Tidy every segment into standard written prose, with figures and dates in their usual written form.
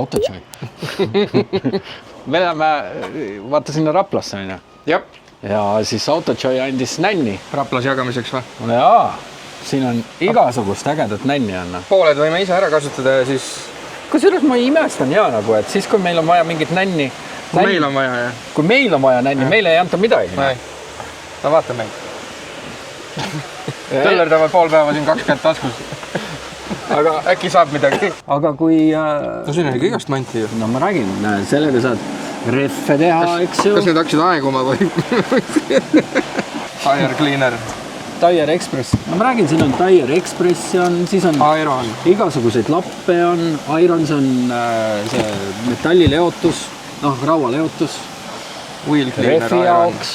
Autojoy. Me läheme, vaata sinna Raplasse on ju. Jep. Ja siis Autojoy andis nänni. Raplas jagamiseks või? Jaa, siin on igasugust ägedat nänni on. Pooled võime ise ära kasutada ja siis... Kusjuures ma imestan ja nagu, et siis kui meil on vaja mingit nänni... Meil on vaja, jah. Kui meil on vaja nänni, meile ei anta midagi. No vaata meid. Tõllerdame pool päeva siin 20 taskus. Aga äkki saab midagi. Aga kui... No siin on ikka igast manti ju. No ma räägin, sellega saad reffe teha, eks ju. Kas need hakkasid aeguma või? Tire cleaner. Tire Express. No ma räägin, siin on Tire Express on, siis on Iron. Igasuguseid lappe on. Irons on see metallileotus, raualeotus. Wheel cleaner. Refi jaoks.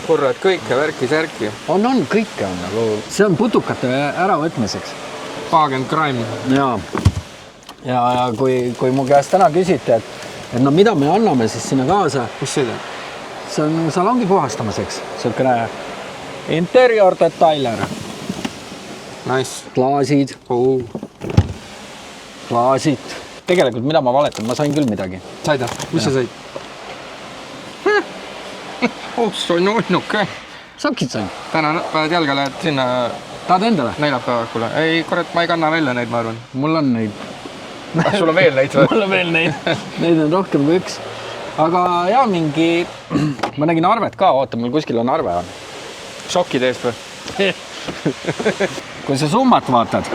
Kurrad kõike, värki-särki. On kõike on nagu. See on putukate äravõtmiseks. Pag and crime. Ja kui mu käest täna küsiti, et no mida me anname siis sinna kaasa? Mis see on? See on salongi puhastamiseks. Selline interior detailer. Nice. Klaasid. Klaasid. Tegelikult mida ma valetan, ma sain küll midagi. Said? Mis sa said? See on onnuke. Saksid sain. Täna päevad jalga lähed sinna... Tahad endale? Neljapäevakule. Ei, kurat, ma ei kanna välja neid, ma arvan. Mul on neid. Sul on veel neid või? Mul on veel neid. Neid on rohkem kui üks. Aga ja mingi... Ma nägin arvet ka, oota, mul kuskil on arve on. Šokid eest või? Kui sa summat vaatad,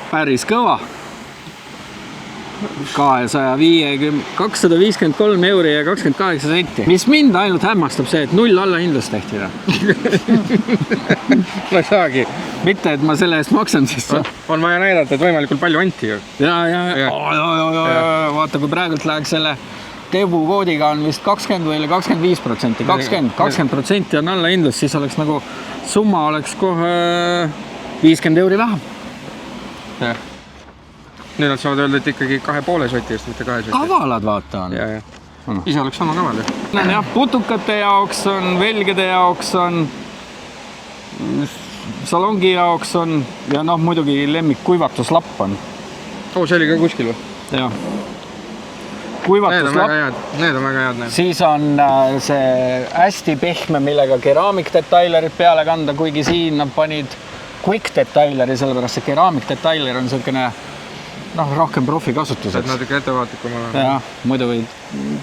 päris kõva. 253 euri ja 28 senti. Mis mind ainult hämmastab see, et 0 alla hindlust tehti. Ma ei saagi. Mitte, et ma selle eest maksan siis. On vaja näidata, et võimalikult palju anti ju. Vaata, kui praegult läheks selle Tebu koodiga on vist 20 või 25%. 20% on alla hindlust, siis oleks nagu summa oleks kohe 50 euri vähem. Jah. Nüüd nad saavad öelda, et ikkagi 2,5 soti eest, mitte 2 soti. Kavalad vaata on. Ise oleks sama kaval. Putukate jaoks on, velgede jaoks on, salongi jaoks on ja muidugi lemmik kuivatuslapp on. See oli ka kuskil või? Jah. Kuivatuslapp. Need on väga head. Siis on see hästi pehme, millega keraamikdetailerid peale kanda, kuigi siin nad panid quick detaileri, sellepärast see keraamikdetailer on selline rohkem profi kasutuseks. Et natuke ettevaatlikum olla. Jah, muidu võid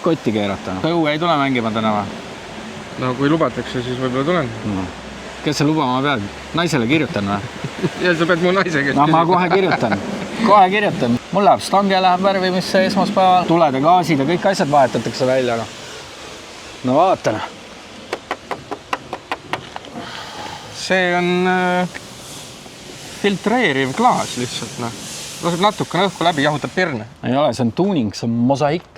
kotti keerata. Õue ei tule mängima täna või? No kui lubatakse, siis võib-olla tulen. Kes see lubama pead? Naisele kirjutan või? Ja sa pead mu naise käest. Ma kohe kirjutan. Mul läheb stange, läheb värvimisse esmaspäeval. Tuled ja gaasid ja kõik asjad vahetatakse välja. No vaatan. See on filtreeriv klaas lihtsalt. Laseb natukene õhku läbi, jahutab pirne. Ei ole, see on tuuning, see on mosaik.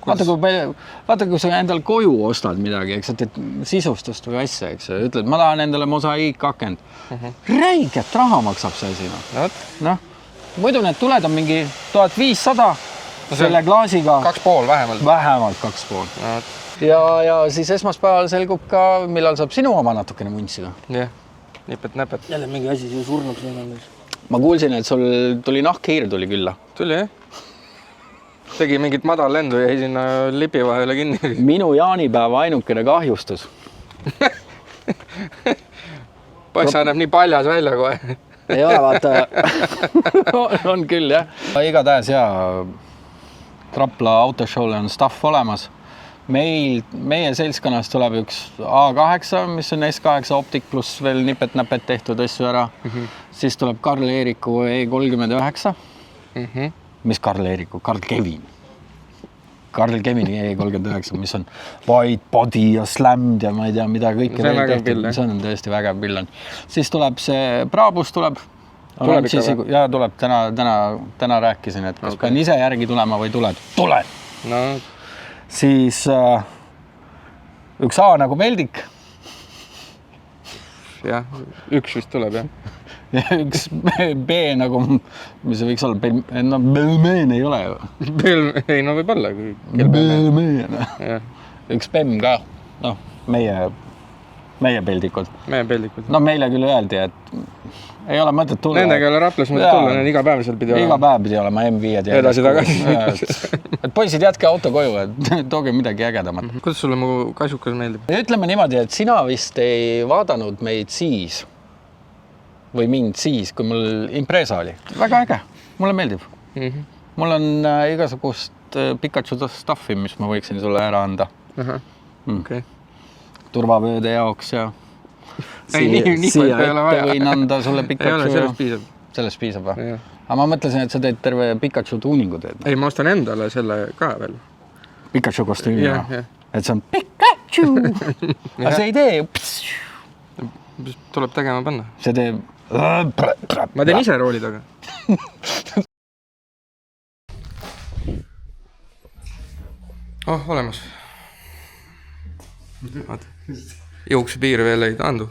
Vaata, kui sa endale koju ostad midagi, eks, et sisustust või asja, eks, ütled, ma tahan endale mosaik akend. Räiget raha maksab see siin. Muidu need tuled on mingi 1500 selle klaasiga. 2,5 vähemalt. Vähemalt 2,5. Ja siis esmaspäeval selgub ka, millal saab sinu oma natukene muntsida. Jah, nipet-näpet. Jälle mingi asi siia surnuks võimalus. Ma kuulsin, et sul tuli nahkhiir tuli külla. Tuli, jah. Tegi mingit madal lendu ja jäi sinna lipi vahele kinni. Minu jaanipäeva ainukene kahjustus. Poissa näeb nii paljas välja kohe. Ei ole, vaata. On küll, jah. Igatahes, Rapla autoshow'le on stuff olemas. Meie seltskonnas tuleb üks A8, mis on S8 optik pluss veel nipet-näpet tehtud asju ära. Siis tuleb Karl Eeriku E39. Mis Karl Eeriku? Karl Kevini E39, mis on white body ja slammed ja ma ei tea, mida kõike veel tehtud. See on tõesti vägev pill. Siis tuleb see Brabus tuleb. Tuleb ikka või? Jaa, tuleb. Täna rääkisin, et kas pean ise järgi tulema või tuled. Tule! Siis üks A nagu Meldik. Jah, üks vist tuleb, jah. Ja üks B nagu, mis see võiks olla, Belmeen ei ole ju. Ei, no võib olla. Belmeen. Üks BEM ka, meie peldikud. Meie peldikud. No meile küll öeldi, et ei ole mõtet tulla. Nendega ei ole Raplas mõtet tulla, need iga päev seal pidi olema. Iga päev pidi olema M5-d. Edasi-tagasi. Et poisid, jätke auto koju, et tooge midagi ägedamat. Kuidas sulle mu kasukas meeldib? Ütleme niimoodi, et sina vist ei vaadanud meid siis või mind siis, kui mul Impreza oli. Väga äge, mulle meeldib. Mul on igasugust Pikachu stuffi, mis ma võiksin sulle ära anda. Okay. Turvavööde jaoks ja nii siia ei ole vaja. Võin anda sulle Pikachu. Ei ole, sellest piisab. Sellest piisab või? Aga ma mõtlesin, et sa teed terve Pikachu tuuningu teed. Ei, ma ostan endale selle ka veel. Pikachu kostüümi. Ja. Et see on Pikachu. Aga see ei tee. Tuleb tegema panna. See teeb... Ma teen ise rooli taga. Olemas. Jookse piir veel ei taandu.